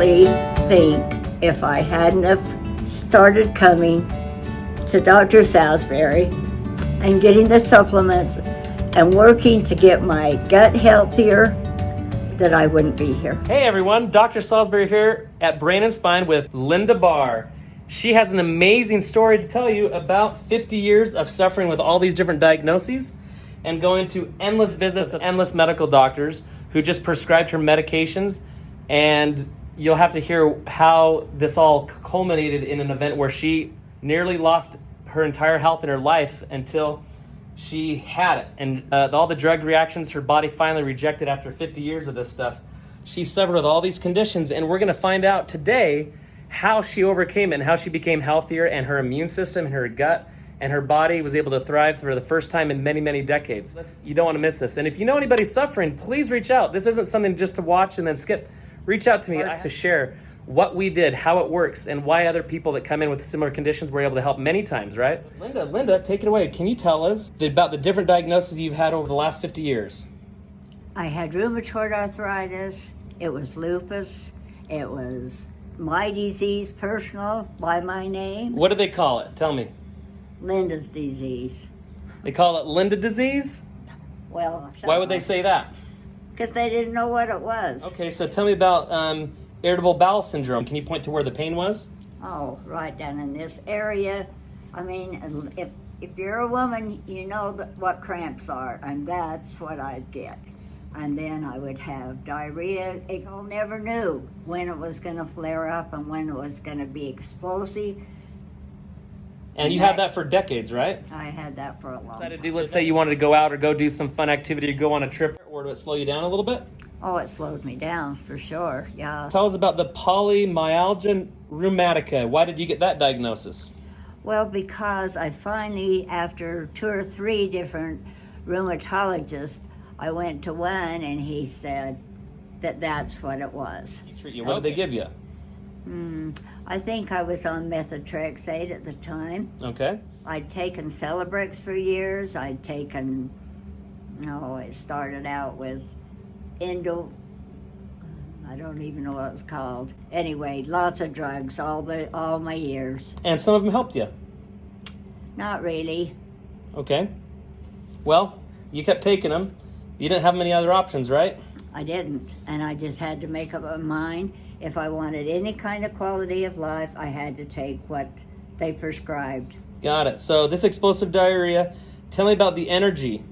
honestly think if I hadn't have started coming to Dr. Salisbury and getting the supplements and working to get my gut healthier, that I wouldn't be here. Hey everyone, Dr. Salisbury here at Brain and Spine with Linda Barr. She has an amazing story to tell you about 50 years of suffering with all these different diagnoses and going to endless visits of endless medical doctors who just prescribed her medications. And you'll have to hear how this all culminated in an event where she nearly lost her entire health in her life until she had it. And all the drug reactions her body finally rejected after 50 years of this stuff. She suffered with all these conditions, and we're going to find out today how she overcame it and how she became healthier, and her immune system and her gut and her body was able to thrive for the first time in many, many decades. You don't want to miss this. And if you know anybody suffering, please reach out. This isn't something just to watch and then skip. Reach out to me to share what we did, how it works, and why other people that come in with similar conditions were able to help many times, right? Linda, take it away. Can you tell us about the different diagnoses you've had over the last 50 years? I had rheumatoid arthritis, it was lupus, it was my disease, personal, by my name. What do they call it? Tell me. Linda's disease. They call it Linda disease? Well, why would they say that? Because they didn't know what it was. Okay, so tell me about irritable bowel syndrome. Can you point to where the pain was? Oh, right down in this area. I mean, if you're a woman, you know what cramps are, and that's what I'd get. And then I would have diarrhea. I never knew when it was going to flare up and when it was going to be explosive. And you had that for decades, right? I had that for a long time. Let's say you wanted to go out or go do some fun activity or go on a trip, or did it slow you down a little bit? Oh, it slowed me down, for sure, yeah. Tell us about the Polymyalgenrheumatica. Why did you get that diagnosis? Well, because I finally, after 2 or 3 different rheumatologists, I went to one and he said that that's what it was. What did they give you? I think I was on methotrexate at the time. Okay. I'd taken Celebrex for years. It started out with I don't even know what it's called. Anyway, lots of drugs all my years. And some of them helped you? Not really. Okay. Well, you kept taking them. You didn't have many other options, right? I didn't, and I just had to make up my mind. If I wanted any kind of quality of life, I had to take what they prescribed. Got it. So this explosive diarrhea, tell me about the energy.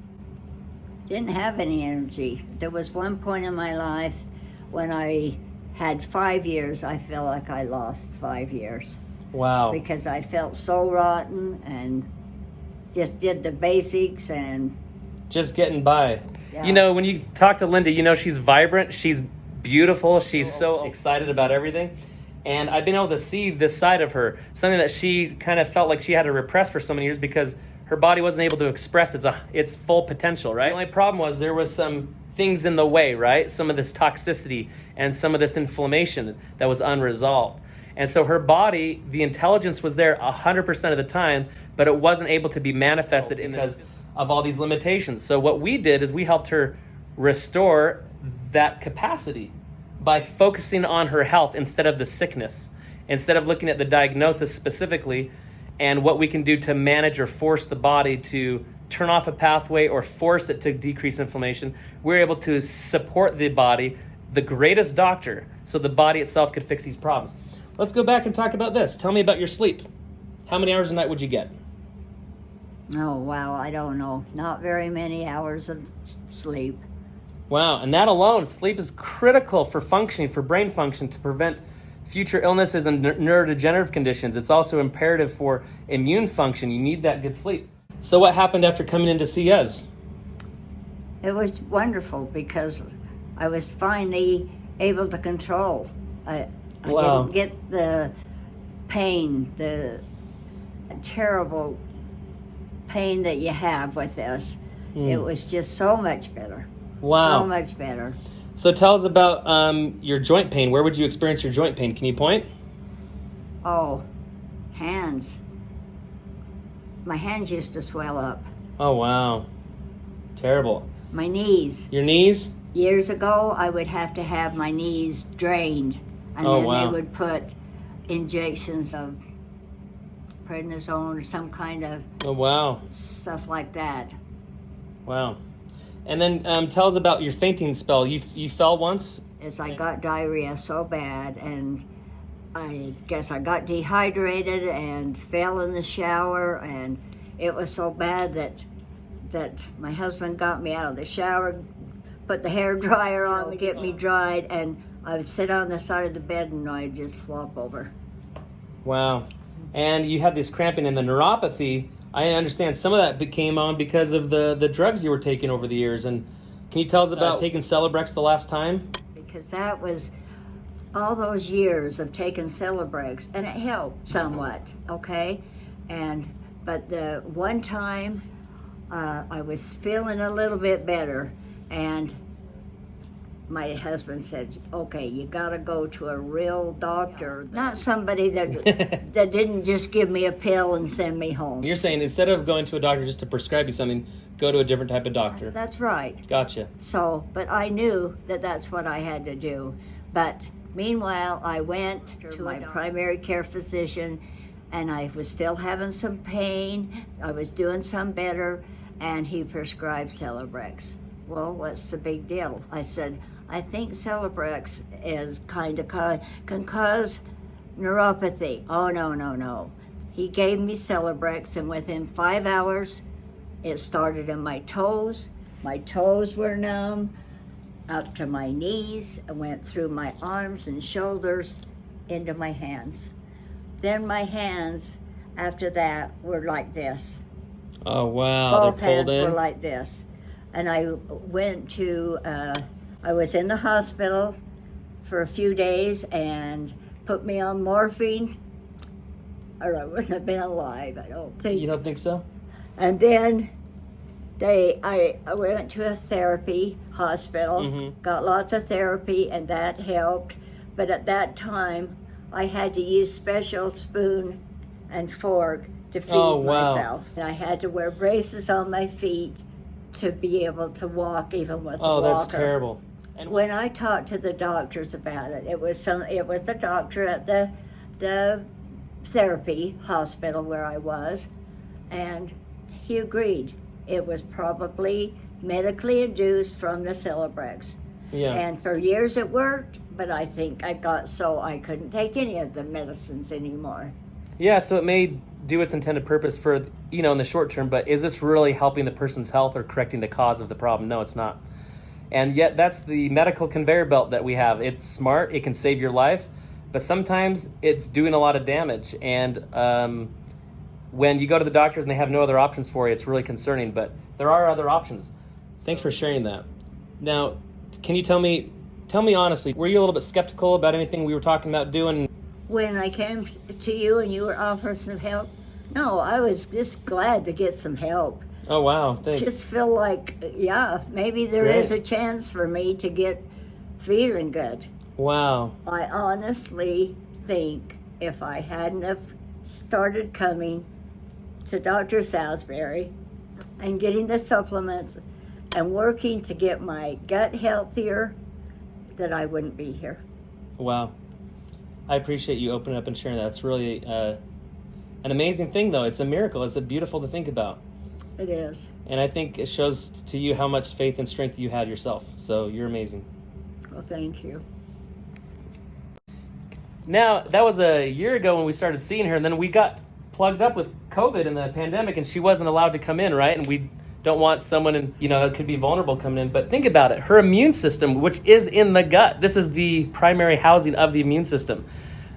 Didn't have any energy. There was one point in my life when I had 5 years, I feel like I lost 5 years. Wow. Because I felt so rotten and just did the basics and... Just getting by. Yeah. You know, when you talk to Linda, you know she's vibrant, she's beautiful, she's so excited about everything. And I've been able to see this side of her, something that she kind of felt like she had to repress for so many years because her body wasn't able to express its full potential, right? The only problem was there was some things in the way, right? Some of this toxicity and some of this inflammation that was unresolved. And so her body, the intelligence was there 100% of the time, but it wasn't able to be manifested because of all these limitations. So what we did is we helped her restore that capacity by focusing on her health instead of the sickness, instead of looking at the diagnosis specifically and what we can do to manage or force the body to turn off a pathway or force it to decrease inflammation. We're able to support the body, the greatest doctor, so the body itself could fix these problems. Let's go back and talk about this. Tell me about your sleep. How many hours a night would you get? Oh, wow, I don't know. Not very many hours of sleep. Wow, and that alone, sleep is critical for functioning, for brain function, to prevent future illnesses and neurodegenerative conditions. It's also imperative for immune function. You need that good sleep. So what happened after coming in to see us? It was wonderful because I was finally able to control. I didn't get the pain, the terrible pain that you have with this. It was just so much better. Wow. So much better. So tell us about your joint pain. Where would you experience your joint pain? Can you point? Oh, hands. My hands used to swell up. Oh, wow. Terrible. My knees. Your knees? Years ago, I would have to have my knees drained And Oh, then wow. they would put injections of prednisone or some kind of Oh, wow. stuff like that. Wow. And then tell us about your fainting spell. You fell once? As I got diarrhea so bad, and I guess I got dehydrated and fell in the shower, and it was so bad that my husband got me out of the shower, put the hair dryer on to get me dried, and I would sit on the side of the bed and I'd just flop over. Wow. And you had this cramping and the neuropathy. I understand some of that came on because of the drugs you were taking over the years. And can you tell us about taking Celebrex the last time? Because that was all those years of taking Celebrex, and it helped somewhat, okay? But the one time I was feeling a little bit better, and my husband said, okay, you gotta go to a real doctor, not somebody that that didn't just give me a pill and send me home. You're saying instead of going to a doctor just to prescribe you something, go to a different type of doctor. That's right. Gotcha. So, but I knew that that's what I had to do. But meanwhile, I went to my primary care physician, and I was still having some pain. I was doing some better, and he prescribed Celebrex. Well, what's the big deal? I said, I think Celebrex is can cause neuropathy. Oh, no. He gave me Celebrex, and within 5 hours, it started in my toes. My toes were numb up to my knees. It went through my arms and shoulders into my hands. Then my hands, after that, were like this. Oh, wow. Both hands were like this. And I went to, I was in the hospital for a few days and put me on morphine, or I wouldn't have been alive, I don't think. You don't think so? And then I went to a therapy hospital, got lots of therapy, and that helped. But at that time, I had to use special spoon and fork to feed myself. And I had to wear braces on my feet to be able to walk, even with a walker. Oh, that's terrible. And when I talked to the doctors about it, it was the doctor at the therapy hospital where I was, and he agreed. It was probably medically induced from the Celebrex. Yeah. And for years it worked, but I think I got so I couldn't take any of the medicines anymore. Yeah, so it may do its intended purpose for, in the short term, but is this really helping the person's health or correcting the cause of the problem? No, it's not. And yet that's the medical conveyor belt that we have. It's smart, it can save your life, but sometimes it's doing a lot of damage. And when you go to the doctors and they have no other options for you, it's really concerning, but there are other options. Thanks for sharing that. Now, can you tell me honestly, were you a little bit skeptical about anything we were talking about doing? When I came to you and you were offering some help, no, I was just glad to get some help. Oh, wow, thanks. Just feel like, yeah, maybe there is a chance for me to get feeling good. Wow. I honestly think if I hadn't have started coming to Dr. Salisbury and getting the supplements and working to get my gut healthier, that I wouldn't be here. Wow. I appreciate you opening up and sharing that. It's really an amazing thing, though. It's a miracle. It's beautiful to think about. It is. And I think it shows to you how much faith and strength you had yourself. So you're amazing. Well, thank you. Now, that was a year ago when we started seeing her, and then we got plugged up with COVID and the pandemic, and she wasn't allowed to come in, right? And we don't want someone that could be vulnerable coming in. But think about it. Her immune system, which is in the gut, this is the primary housing of the immune system.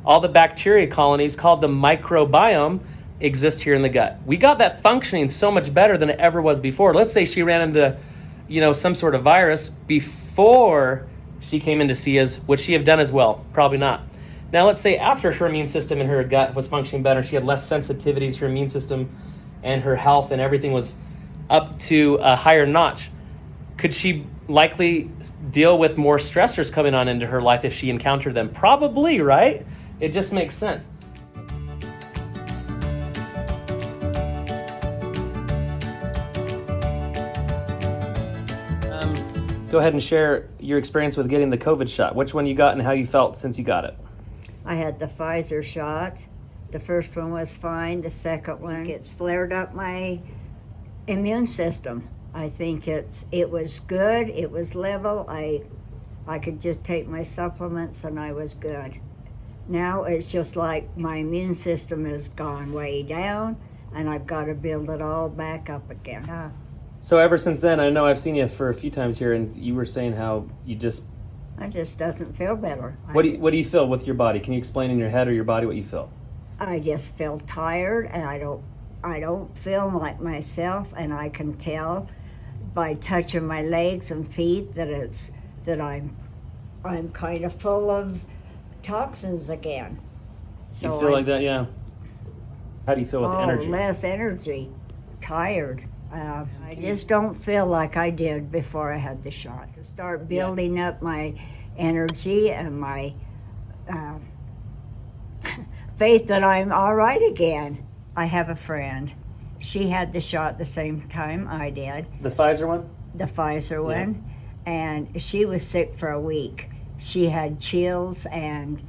All the bacteria colonies called the microbiome exist here in the gut. We got that functioning so much better than it ever was before. Let's say she ran into, some sort of virus before she came in to see us. Would she have done as well? Probably not. Now, let's say after her immune system in her gut was functioning better, she had less sensitivities to her immune system, and her health and everything was up to a higher notch. Could she likely deal with more stressors coming on into her life if she encountered them? Probably, right? It just makes sense. go ahead and share your experience with getting the COVID shot. Which one you got and how you felt since you got it? I had the Pfizer shot. The first one was fine. The second one, it's flared up my immune system. I think it was good. It was level. I could just take my supplements and I was good. Now it's just like my immune system has gone way down and I've got to build it all back up again. So ever since then, I know I've seen you for a few times here, and you were saying how you just... I just doesn't feel better. What do you feel with your body? Can you explain in your head or your body what you feel? I just feel tired, and I don't feel like myself, and I can tell by touching my legs and feet that I'm kind of full of toxins again. So you feel like that, yeah. How do you feel with energy? Less energy, tired. I just don't feel like I did before I had the shot. To start building up my energy and my faith that I'm all right again. I have a friend. She had the shot the same time I did. The Pfizer one? The Pfizer one. And she was sick for a week. She had chills and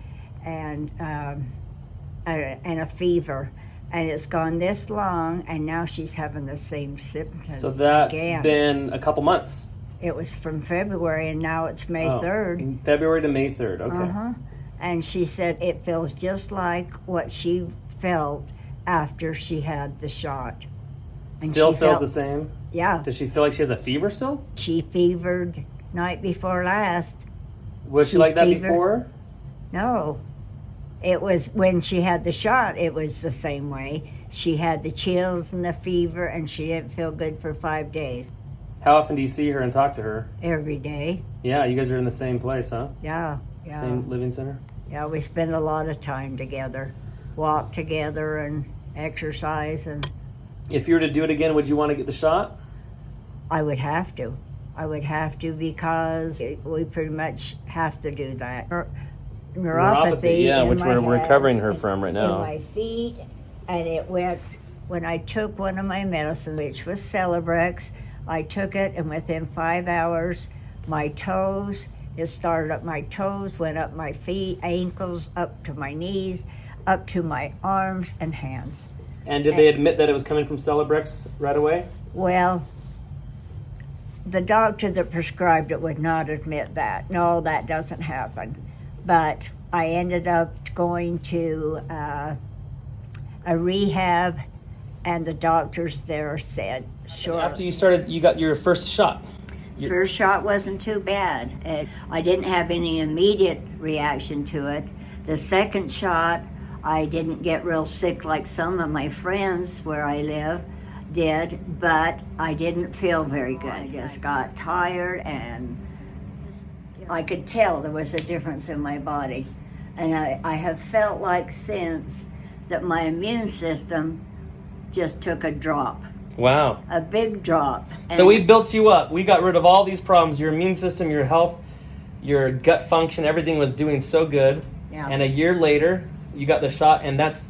a fever. And it's gone this long, and now she's having the same symptoms. So that's been a couple months. It was from February, and now it's May 3rd. February to May 3rd, okay. And she said it feels just like what she felt after she had the shot. And still feels the same? Yeah. Does she feel like she has a fever still? She fevered night before last. Was she like that before? No. It was when she had the shot, it was the same way. She had the chills and the fever, and she didn't feel good for 5 days. How often do you see her and talk to her? Every day. Yeah, you guys are in the same place, huh? Yeah. Same living center? Yeah, we spend a lot of time together. Walk together and exercise. And if you were to do it again, would you want to get the shot? I would have to. Because we pretty much have to do that. Neuropathy, yeah, which we're recovering her from right now. In my feet, and it went when I took one of my medicines, which was Celebrex. I took it, and within 5 hours, my toes, it started up my toes, went up my feet, ankles, up to my knees, up to my arms and hands. And did they admit that it was coming from Celebrex right away? Well, the doctor that prescribed it would not admit that. No, that doesn't happen. But I ended up going to a rehab, and the doctors there said, sure. After you got your first shot. First shot wasn't too bad. I didn't have any immediate reaction to it. The second shot, I didn't get real sick like some of my friends where I live did, but I didn't feel very good. I just got tired, and I could tell there was a difference in my body. And I have felt like since that my immune system just took a drop. Wow. A big drop. So we built you up. We got rid of all these problems. Your immune system, your health, your gut function, everything was doing so good. Yeah. And a year later, you got the shot, and that's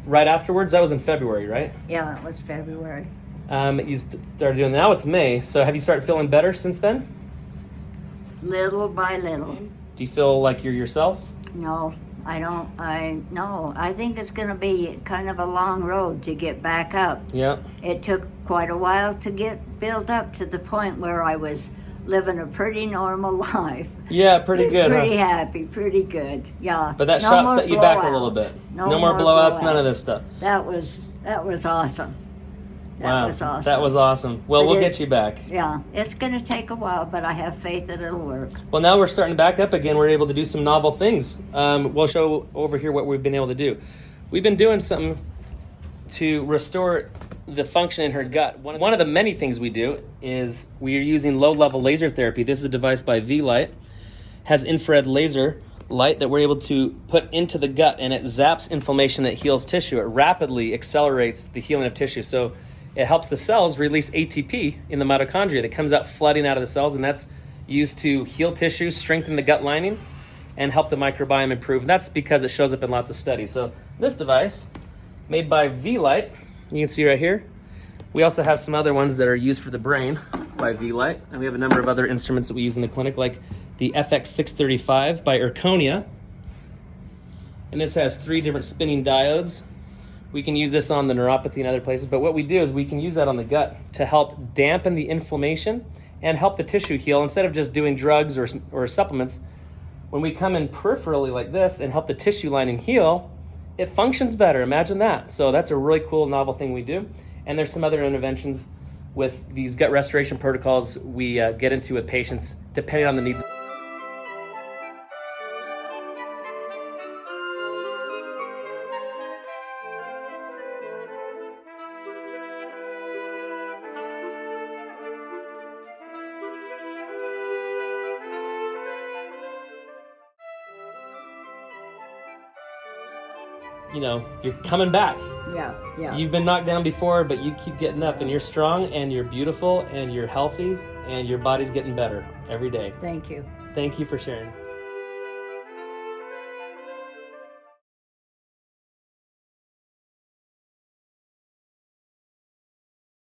right afterwards. That was in February, right? Yeah, it was February. You started doing, now it's May. So have you started feeling better since then? Little by little. Do you feel like you're yourself? No, I don't. I think it's going to be kind of a long road to get back up. Yeah. It took quite a while to get built up to the point where I was living a pretty normal life. Yeah, pretty good. Pretty happy, pretty good. Yeah. But that shot set you back a little bit. No more blowouts, none of this stuff. That was awesome. That was awesome. That was awesome. Well, we'll get you back. Yeah, it's going to take a while, but I have faith that it'll work. Well, now we're starting to back up again. We're able to do some novel things. We'll show over here what we've been able to do. We've been doing something to restore the function in her gut. One of the many things we do is we are using low-level laser therapy. This is a device by V-Light. Has infrared laser light that we're able to put into the gut, and it zaps inflammation that heals tissue. It rapidly accelerates the healing of tissue. So it helps the cells release ATP in the mitochondria that comes out flooding out of the cells, and that's used to heal tissue, strengthen the gut lining, and help the microbiome improve. And that's because it shows up in lots of studies. So this device, made by V-Light, you can see right here. We also have some other ones that are used for the brain. by V-Light. And we have a number of other instruments that we use in the clinic, like the FX635 by Erconia. And this has 3 different spinning diodes. We can use this on the neuropathy and other places, but what we do is we can use that on the gut to help dampen the inflammation and help the tissue heal instead of just doing drugs or supplements. When we come in peripherally like this and help the tissue lining heal, it functions better. Imagine that. So that's a really cool, novel thing we do. And there's some other interventions with these gut restoration protocols we get into with patients depending on the needs. You know, you're coming back. Yeah. You've been knocked down before, but you keep getting up, and you're strong, and you're beautiful, and you're healthy, and your body's getting better every day. Thank you. Thank you for sharing.